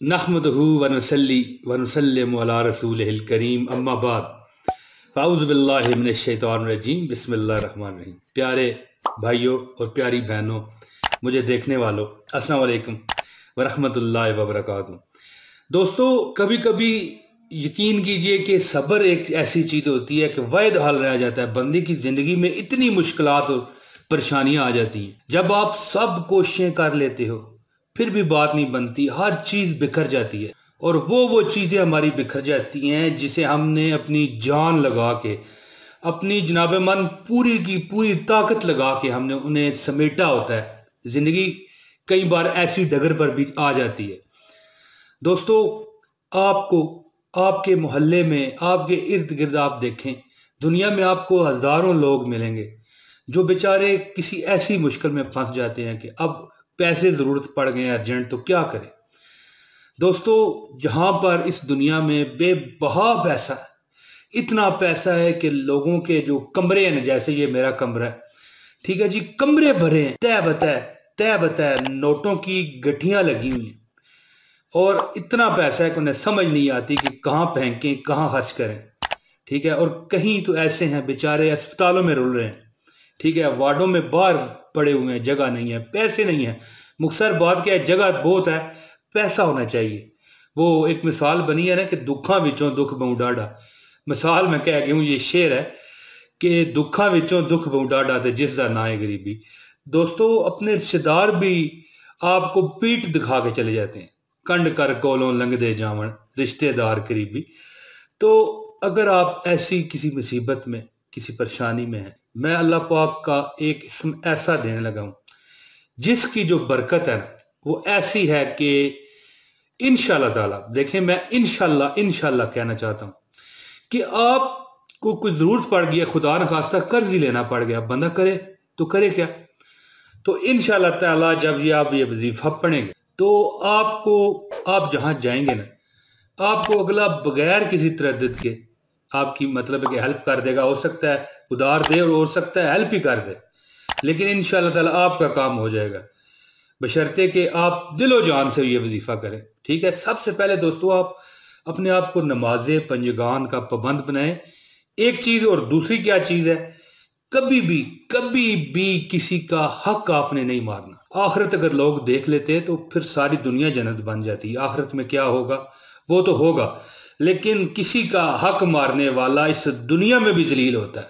नहमदहू व नुसल्ली व नुसल्लिमु अला रसूलिहिल करीम अम्मा बाद फ़ाऊज़ु बिल्लाहि मिनश शैतानिर रजीम बिस्मिल्लाहिर रहमानिर रहीम। प्यारे भाइयों और प्यारी बहनों, मुझे देखने वालों, अस्सलाम वालेकुम व रहमतुल्लाहि व बरकातुहू। दोस्तों, कभी कभी यकीन कीजिए कि सब्र एक ऐसी चीज़ होती है कि वैद हाल रह जाता है। बंदे की ज़िंदगी में इतनी मुश्किलात और परेशानियां आ जाती हैं, जब आप सब कोशिशें कर लेते हो फिर भी बात नहीं बनती, हर चीज़ बिखर जाती है। और वो चीज़ें हमारी बिखर जाती हैं जिसे हमने अपनी जान लगा के, अपनी जनाब मन पूरी की पूरी ताकत लगा के हमने उन्हें समेटा होता है। ज़िंदगी कई बार ऐसी डगर पर भी आ जाती है। दोस्तों, आपको आपके मोहल्ले में, आपके इर्द गिर्द आप देखें, दुनिया में आपको हजारों लोग मिलेंगे जो बेचारे किसी ऐसी मुश्किल में फंस जाते हैं कि अब पैसे ज़रूरत पड़ गए अर्जेंट, तो क्या करें। दोस्तों, जहां पर इस दुनिया में बेबहा पैसा है, इतना पैसा है कि लोगों के जो कमरे हैं, जैसे ये मेरा कमरा है, ठीक है जी, कमरे भरे हैं, तय बतय नोटों की गठियां लगी हुई हैं। और इतना पैसा है कि उन्हें समझ नहीं आती कि कहाँ फेंकें, कहाँ खर्च करें, ठीक है। और कहीं तो ऐसे हैं बेचारे अस्पतालों में रुल रहे हैं, ठीक है, वार्डों में बाहर पड़े हुए हैं, जगह नहीं है, पैसे नहीं है। मुख्तसर बात क्या है, जगह बहुत है, पैसा होना चाहिए। वो एक मिसाल बनी है ना कि दुखा विचों दुख बहु डाढ़ा। मिसाल मैं कह गया हूँ, ये शेर है कि दुखा विचों दुख बहु डाढ़ा ते जिसदा ना है गरीबी। दोस्तों, अपने रिश्तेदार भी आपको पीठ दिखा के चले जाते हैं, कंड कर कोलों लंघदे जावन रिश्तेदार करीबी। तो अगर आप ऐसी किसी मुसीबत में, किसी परेशानी में हैं, मैं अल्लाह पाक का एक इसम ऐसा देने लगा हूं जिसकी जो बरकत है ना, वो ऐसी है कि इंशाल्लाह ताला, देखें, मैं इंशाल्लाह कहना चाहता हूं कि आपको कुछ जरूरत पड़ गई है, खुदा न खास्ता कर्ज ही लेना पड़ गया, बंदा करे तो करे क्या। तो इंशाल्लाह ताला जब आप ये वजीफा पढ़ेंगे तो आप जहां जाएंगे ना, आपको अगला बगैर किसी तरद्दुद के आपकी मतलब है कि हेल्प कर देगा। हो सकता है उधार दे और हो सकता है हेल्प ही कर दे, लेकिन इंशाल्लाह ताला आपका काम हो जाएगा, बशर्ते कि आप दिलो जान से ये वजीफा करें, ठीक है। सबसे पहले दोस्तों, आप अपने आप को नमाज पंजगान का पाबंद बनाएं, एक चीज। और दूसरी क्या चीज है, कभी भी किसी का हक आपने नहीं मारना। आखिरत अगर लोग देख लेते तो फिर सारी दुनिया जन्नत बन जाती। आखिरत में क्या होगा वो तो होगा, लेकिन किसी का हक मारने वाला इस दुनिया में भी जलील होता है,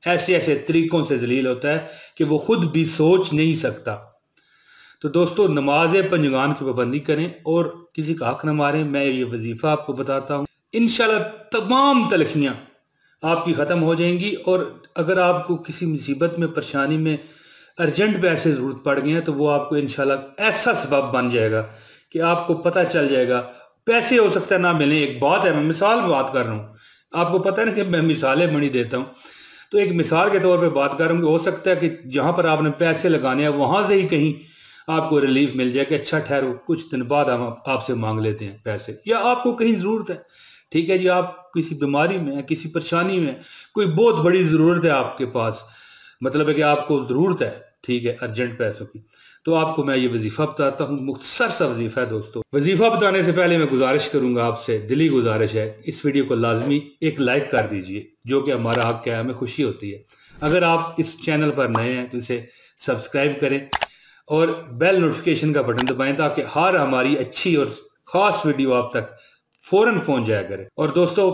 ऐसे ऐसे तरीकों से जलील होता है कि वो खुद भी सोच नहीं सकता। तो दोस्तों, नमाज पंजगान की पाबंदी करें और किसी का हक न मारें। मैं ये वजीफा आपको बताता हूँ, इंशाल्लाह तमाम तलखियां आपकी ख़त्म हो जाएंगी। और अगर आपको किसी मुसीबत में, परेशानी में अर्जेंट पैसे ज़रूरत पड़ गए हैं, तो वो आपको इंशाल्लाह ऐसा सबब बन जाएगा कि आपको पता चल जाएगा। पैसे हो सकता है ना मिले, एक बात है, मैं मिसाल में बात कर रहा हूँ, आपको पता है ना कि मैं मिसालें बड़ी देता हूँ, तो एक मिसाल के तौर पे बात कर रहा हूँ कि हो सकता है कि जहाँ पर आपने पैसे लगाने हैं वहाँ से ही कहीं आपको रिलीफ मिल जाए कि अच्छा ठहरो, कुछ दिन बाद हम आपसे मांग लेते हैं पैसे, या आपको कहीं ज़रूरत है, ठीक है जी, आप किसी बीमारी में, किसी परेशानी में, कोई बहुत बड़ी ज़रूरत है आपके पास, मतलब है कि आपको ज़रूरत है, ठीक है, अर्जेंट पैसों की। तो आपको मैं ये वजीफा बताता हूँ, मुख्तसर सा वजीफा है। दोस्तों, वजीफा बताने से पहले मैं गुजारिश करूंगा आपसे, दिली गुजारिश है, इस वीडियो को लाजमी एक लाइक कर दीजिए, जो कि हमारा हक है, हमें खुशी होती है। अगर आप इस चैनल पर नए हैं तो इसे सब्सक्राइब करें और बेल नोटिफिकेशन का बटन दबाएं, ताकि हर हमारी अच्छी और ख़ास वीडियो आप तक फौरन पहुंच जाया करे। और दोस्तों,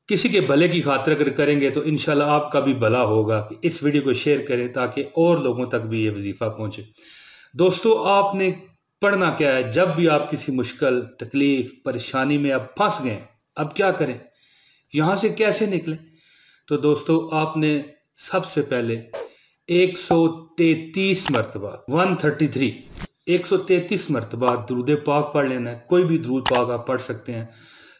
किसी के भले की खातिर अगर करेंगे तो इंशाल्लाह आपका भी भला होगा। कि इस वीडियो को शेयर करें ताकि और लोगों तक भी ये वजीफा पहुंचे। दोस्तों, आपने पढ़ना क्या है, जब भी आप किसी मुश्किल, तकलीफ, परेशानी में आप फंस गए, अब क्या करें, यहां से कैसे निकलें। तो दोस्तों, आपने सबसे पहले 133 मरतबा 133 मरतबा दरूद पाक पढ़ लेना है। कोई भी दरूद पाक आप पढ़ सकते हैं,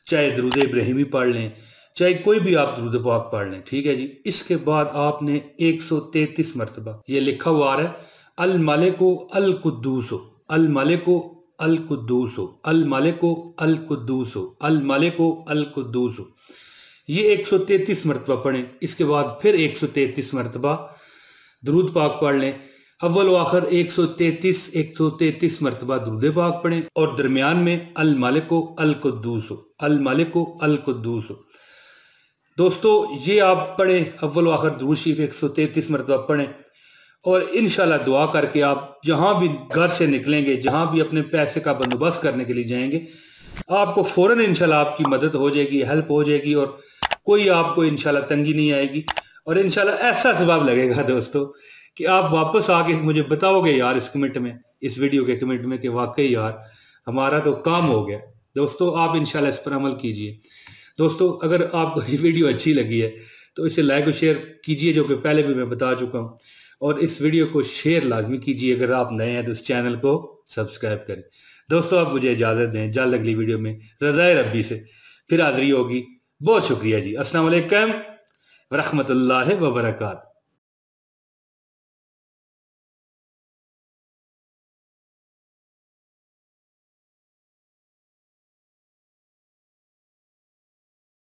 चाहे दरूद इब्राहिमी पढ़ लें, चाहे कोई भी आप दरूद पाक पढ़ लें, ठीक है जी। इसके बाद आपने 133 मरतबा, ये लिखा हुआ आ रहा है, अल मालिको अल कुद्दूसो, अल मालिको अल कुद्दूसो, अल मालिको अल कुद्दूसो, अल मालिको अल कुद्दूसो, ये 133 मरतबा पढ़ें। इसके बाद फिर 133 मरतबा दरूद पाक पढ़ लें, अव्वल व आखिर 133 मरतबा दुरूद पाक पढ़ें और दरमियान में अल मालिको अल कुद्दूस, अल मालिको अल कुद्दूस। दोस्तों ये आप पढ़ें, अव्वल व आखिर दुरूद शरीफ 133 मरतबा पढ़ें और इंशाल्लाह दुआ करके आप जहां भी घर से निकलेंगे, जहां भी अपने पैसे का बंदोबस्त करने के लिए जाएंगे, आपको फौरन इंशाल्लाह आपकी मदद हो जाएगी, हेल्प हो जाएगी और कोई आपको इंशाल्लाह तंगी नहीं आएगी और इंशाल्लाह ऐसा सवाब लगेगा दोस्तों कि आप वापस आके मुझे बताओगे यार इस कमेंट में, इस वीडियो के कमेंट में कि वाकई यार हमारा तो काम हो गया। दोस्तों आप इंशाल्लाह इस पर अमल कीजिए। दोस्तों अगर आपको ये वीडियो अच्छी लगी है तो इसे लाइक और शेयर कीजिए, जो कि पहले भी मैं बता चुका हूँ, और इस वीडियो को शेयर लाजमी कीजिए। अगर आप नए हैं तो इस चैनल को सब्सक्राइब करें। दोस्तों आप मुझे इजाज़त दें, जल्द अगली वीडियो में रज़ाए रब्बी से फिर हाज़िरी होगी। बहुत शुक्रिया जी। अस्सलाम वालेकुम व रहमतुल्लाहि व बरकातहू।